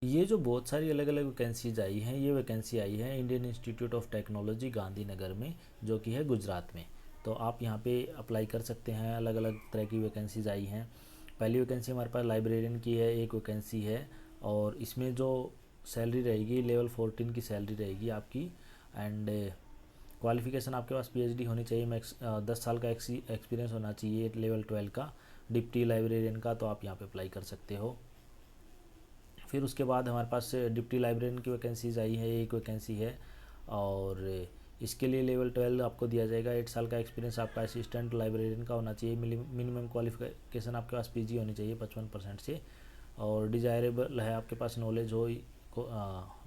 ये जो बहुत सारी अलग अलग वैकेंसीज आई हैं, ये वैकेंसी आई है Indian institute of technology Gandhinagar में, जो कि है गुजरात में। तो आप यहाँ पे अप्लाई कर सकते हैं। अलग अलग तरह की वैकेंसीज आई हैं। पहली वैकेंसी हमारे पास लाइब्रेरियन की है, एक वैकेंसी है, और इसमें जो सैलरी रहेगी लेवल 14 की सैलरी रहेगी आपकी। एंड क्वालिफ़िकेशन आपके पास पीएचडी होनी चाहिए, मैक्स 10 साल का एक्सपीरियंस होना चाहिए लेवल 12 का, डिप्टी लाइब्रेरियन का। तो आप यहाँ पे अप्लाई कर सकते हो। फिर उसके बाद हमारे पास डिप्टी लाइब्रेरियन की वैकेंसीज आई है, एक वैकेंसी है, और इसके लिए लेवल 12 आपको दिया जाएगा। 8 साल का एक्सपीरियंस आपका असिस्टेंट लाइब्रेरियन का होना चाहिए। मिनिमम क्वालिफिकेशन आपके पास पीजी होनी चाहिए 55% से, और डिजायरेबल है आपके पास नॉलेज हो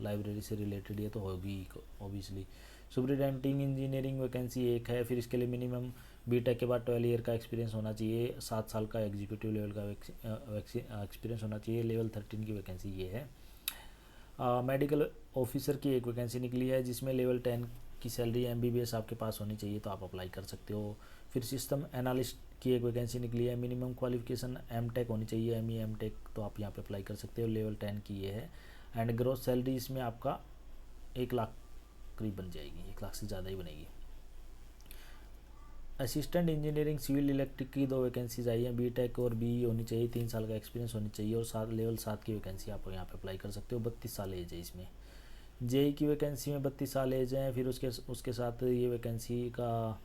लाइब्रेरी से रिलेटेड, ये तो होगी ओबियसली। सुपरिटेंडिंग इंजीनियरिंग वैकेंसी एक है। फिर इसके लिए मिनिमम बीटेक के बाद 12 ईयर का एक्सपीरियंस होना चाहिए, 7 साल का एग्जीक्यूटिव लेवल का एक्सपीरियंस होना चाहिए। लेवल 13 की वैकेंसी ये है। मेडिकल ऑफिसर की एक वैकेंसी निकली है, जिसमें लेवल 10 की सैलरी एमबीबीएस आपके पास होनी चाहिए, तो आप अप्लाई कर सकते हो। फिर सिस्टम एनालिस्ट की एक वैकेंसी निकली है, मिनिमम क्वालिफिकेशन एमटेक होनी चाहिए, एमई एमटेक, तो आप यहाँ पे अप्लाई कर सकते हो। लेवल 10 की ये है। एंड ग्रोथ सैलरी इसमें आपका 1 लाख करीब बन जाएगी, 1 लाख से ज़्यादा ही बनेगी। असिस्टेंट इंजीनियरिंग सिविल इलेक्ट्रिक की 2 वैकेंसीज आई हैं, बीटेक और बीई होनी चाहिए, 3 साल का एक्सपीरियंस होनी चाहिए, और लेवल 7 की वैकेंसी आप यहाँ पे अप्लाई कर सकते हो। 32 साल एज है इसमें। जेई की वैकेंसी में 32 साल एज है। फिर उसके साथ ये वैकेंसी का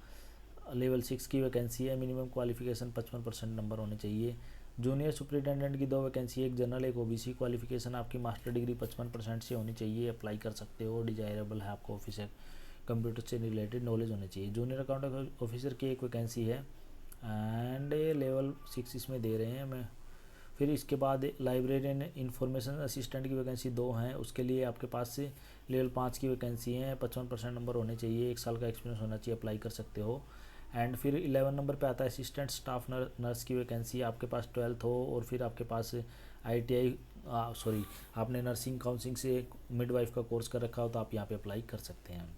लेवल 6 की वैकेंसी है, मिनिमम क्वालिफिकेशन 55% नंबर होने चाहिए। जूनियर सुपरिटेंडेंट की 2 वैकेंसी, एक जनरल एक ओबीसी, क्वालिफिकेशन आपकी मास्टर डिग्री 55% से होनी चाहिए, अप्लाई कर सकते हो। डिजायरेबल है आपको ऑफिसर कंप्यूटर से रिलेटेड नॉलेज होनी चाहिए। जूनियर अकाउंट ऑफिसर की एक वैकेंसी है, एंड लेवल 6 इसमें दे रहे हैं मैं। फिर इसके बाद लाइब्रेरियन इंफॉर्मेशन असिस्टेंट की वैकेंसी 2 हैं, उसके लिए आपके पास से लेवल 5 की वैकेंसी है, 55% नंबर होने चाहिए, 1 साल का एक्सपीरियंस होना चाहिए, अप्लाई कर सकते हो। एंड फिर 11 नंबर पे आता है असिस्टेंट स्टाफ नर्स की वैकेंसी। आपके पास 12th हो, और फिर आपके पास ITI सॉरी आपने नर्सिंग काउंसिलिंग से मिडवाइफ का कोर्स कर रखा हो, तो आप यहाँ पे अप्लाई कर सकते हैं।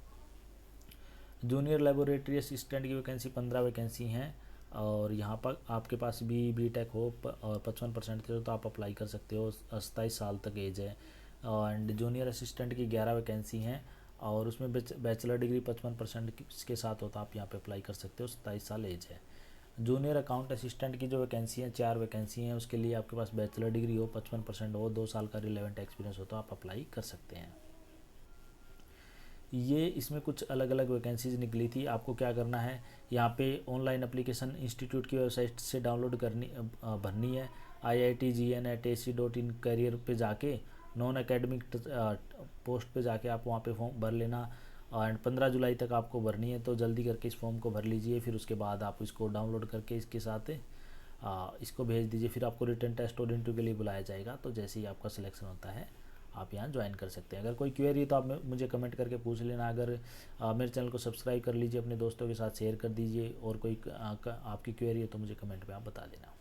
जूनियर लेबोरेटरी असिस्टेंट की वैकेंसी 15 वैकेंसी हैं, और यहाँ पर आपके पास भी बीटेक हो और 55% हो, तो आप अप्लाई कर सकते हो। 27 साल तक एज है। एंड जूनियर असिस्टेंट की 11 वैकेंसी हैं, और उसमें बैचलर डिग्री 55% के साथ हो, तो आप यहाँ पे अप्लाई कर सकते हो। 27 साल एज है। जूनियर अकाउंट असिस्टेंट की जो वैकेंसी हैं, 4 वैकेंसी हैं, उसके लिए आपके पास बैचलर डिग्री हो, 55% हो, 2 साल का रिलेवेंट एक्सपीरियंस हो, तो आप अप्लाई कर सकते हैं। ये इसमें कुछ अलग अलग वैकेंसीज निकली थी। आपको क्या करना है, यहाँ पे ऑनलाइन एप्लीकेशन इंस्टीट्यूट की वेबसाइट से डाउनलोड भरनी है। IITGN@ac.in करियर पे जाके नॉन एकेडमिक पोस्ट पे जाके आप वहाँ पे फॉर्म भर लेना, एंड 15 जुलाई तक आपको भरनी है, तो जल्दी करके इस फॉर्म को भर लीजिए। फिर उसके बाद आप इसको डाउनलोड करके इसके साथ इसको भेज दीजिए। फिर आपको रिटन टेस्ट और इंटरव्यू के लिए बुलाया जाएगा। तो जैसे ही आपका सिलेक्शन होता है, आप यहाँ ज्वाइन कर सकते हैं। अगर कोई क्वेरी है तो आप मुझे कमेंट करके पूछ लेना। अगर मेरे चैनल को सब्सक्राइब कर लीजिए, अपने दोस्तों के साथ शेयर कर दीजिए, और कोई आपकी क्वेरी है तो मुझे कमेंट पे आप बता देना।